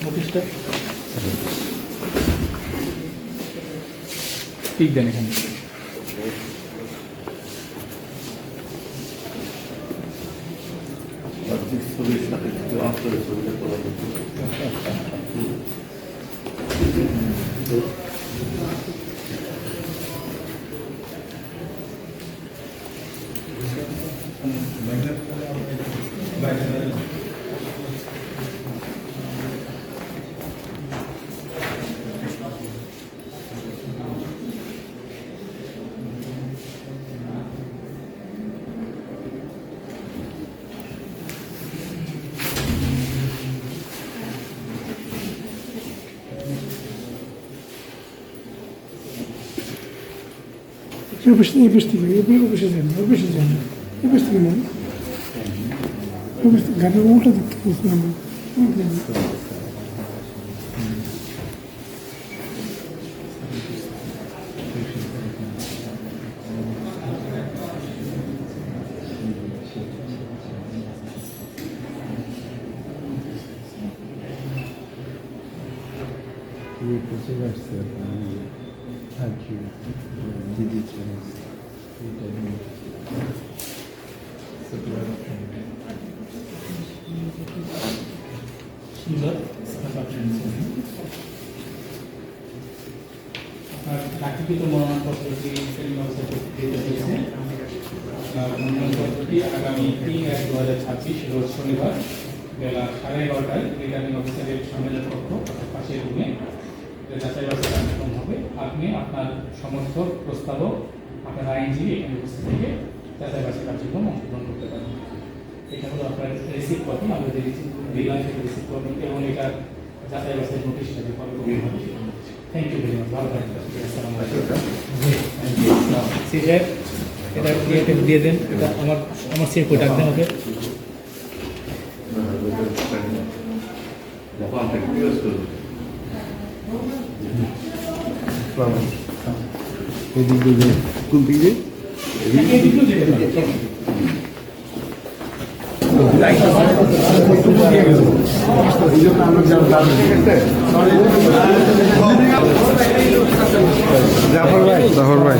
নোটিশটা ঠিক দেন এখানে। গাড়ির উল্টা দিতে বলছিলাম সুন্দর আপনার চাকরিকৃত মনোনয়নপত্রটি দিতে হয়েছে। মনোনয়নপত্রটি আগামী ৩/১/২০২৬ রোজ শনিবার বেলা 11:30টায় রিটার্নিং অফিসারের সম্মেলন কক্ষ পাশের রুমে যাচাই বাছাই কার্যক্রম হবে। আপনি আপনার সমর্থক প্রস্তাবক আপনার আইনজীবী এখানে উপস্থিত থেকে যাচাই বাছাই কার্যক্রম অংশগ্রহণ করতে পারেন। এটা হলো আপনার রিসিপ্ট কপি, আমরা যে দিলাম সেটা রিসিপ্ট কপি এবং এটা যাচাই বাছাই নোটিশটা যে কপি হবে। থ্যাংক ইউ ভেরি মাচ, ভালো থাকবেন। আসসালামু আলাইকুম। এটা দিয়ে দেন, এটা আমার সে কই ডাক দেন ওকে। কোন দিকে জাফর ভাই